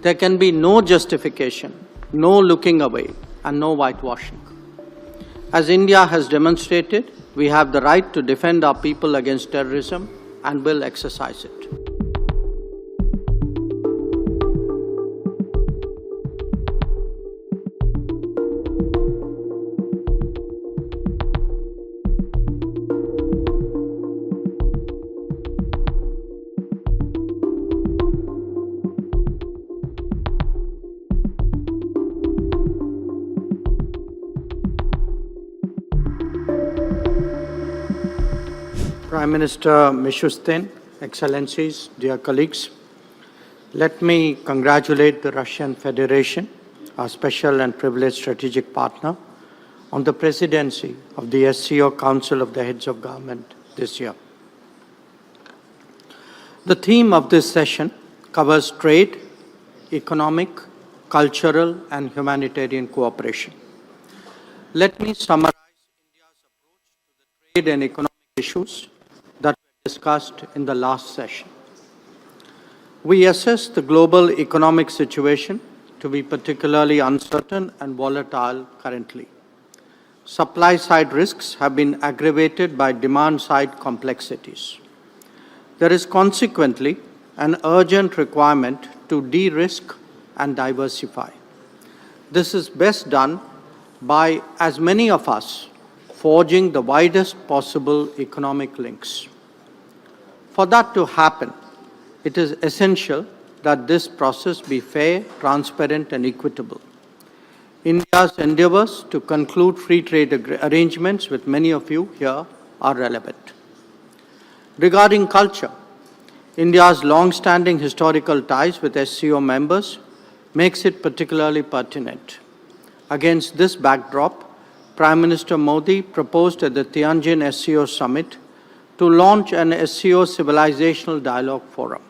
There can be no justification, no looking away, and no whitewashing. As India has demonstrated, we have the right to defend our people against terrorism and will exercise it. Prime Minister Mishustin, Excellencies, dear colleagues, let me congratulate the Russian Federation, our special and privileged strategic partner, on the presidency of the SCO Council of the Heads of Government this year. The theme of this session covers trade, economic, cultural, and humanitarian cooperation. Let me summarize India's approach to the trade and economic issues that were discussed in the last session. We assess the global economic situation to be particularly uncertain and volatile currently. Supply-side risks have been aggravated by demand-side complexities. There is consequently an urgent requirement to de-risk and diversify. This is best done by as many of us forging the widest possible economic links. For that to happen, it is essential that this process be fair, transparent, and equitable. India's endeavors to conclude free trade arrangements with many of you here are relevant. Regarding culture, India's long-standing historical ties with SCO members makes it particularly pertinent. Against this backdrop, Prime Minister Modi proposed at the Tianjin SCO Summit to launch an SCO Civilizational Dialogue Forum.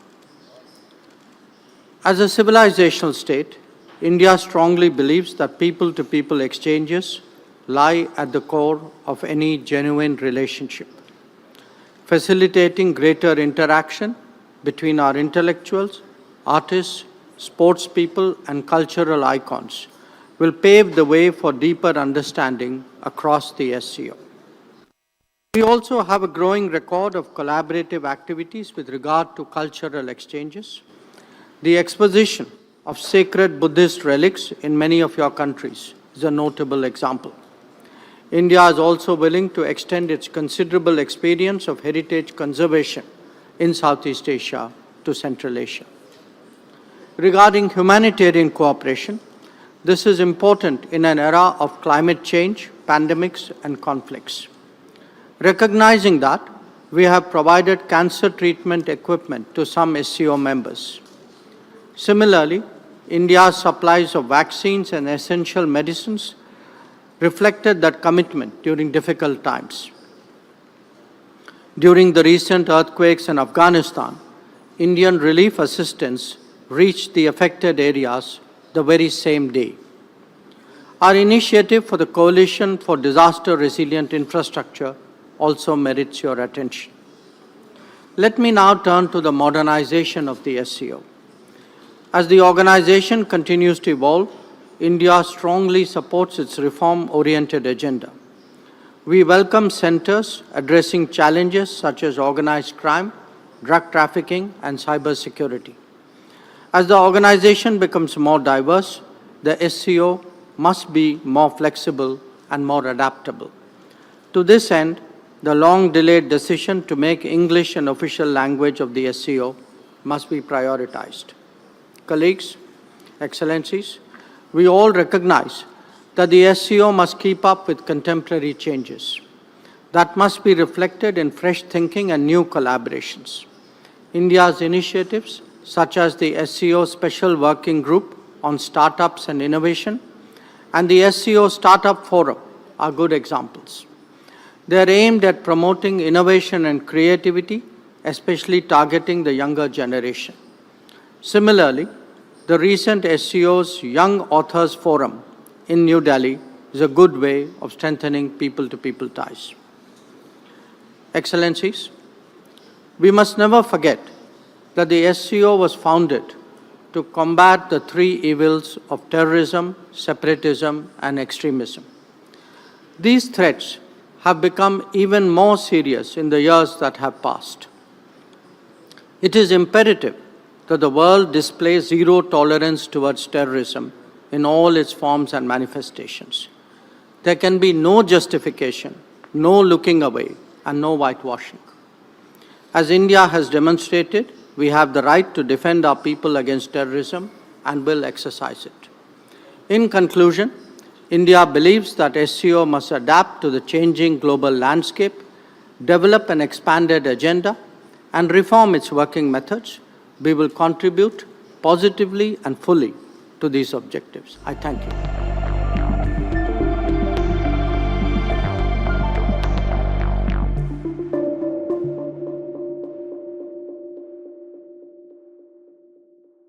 As a civilizational state, India strongly believes that people-to-people exchanges lie at the core of any genuine relationship. Facilitating greater interaction between our intellectuals, artists, sports people, and cultural icons will pave the way for deeper understanding across the SCO. We also have a growing record of collaborative activities with regard to cultural exchanges. The exposition of sacred Buddhist relics in many of your countries is a notable example. India is also willing to extend its considerable experience of heritage conservation in Southeast Asia to Central Asia. Regarding humanitarian cooperation, this is important in an era of climate change, pandemics, and conflicts. Recognizing that, we have provided cancer treatment equipment to some SCO members. Similarly, India's supplies of vaccines and essential medicines reflected that commitment during difficult times. During the recent earthquakes in Afghanistan, Indian relief assistance reached the affected areas the very same day. Our initiative for the Coalition for Disaster Resilient Infrastructure also merits your attention. Let me now turn to the modernization of the SCO. As the organization continues to evolve, India strongly supports its reform-oriented agenda. We welcome centers addressing challenges such as organized crime, drug trafficking, and cybersecurity. As the organization becomes more diverse, the SCO must be more flexible and more adaptable. To this end, the long-delayed decision to make English an official language of the SCO must be prioritized. Colleagues, Excellencies, we all recognize that the SCO must keep up with contemporary changes. That must be reflected in fresh thinking and new collaborations. India's initiatives, such as the SCO Special Working Group on Startups and Innovation and the SCO Startup Forum, are good examples. They are aimed at promoting innovation and creativity, especially targeting the younger generation. Similarly, the recent SCO's Young Authors Forum in New Delhi is a good way of strengthening people-to-people ties. Excellencies, we must never forget that the SCO was founded to combat the three evils of terrorism, separatism, and extremism. These threats have become even more serious in the years that have passed. It is imperative that the world display zero tolerance towards terrorism in all its forms and manifestations. There can be no justification, no looking away, and no whitewashing. As India has demonstrated, we have the right to defend our people against terrorism and will exercise it. In conclusion, India believes that SCO must adapt to the changing global landscape, develop an expanded agenda, and reform its working methods. We will contribute positively and fully to these objectives. I thank you.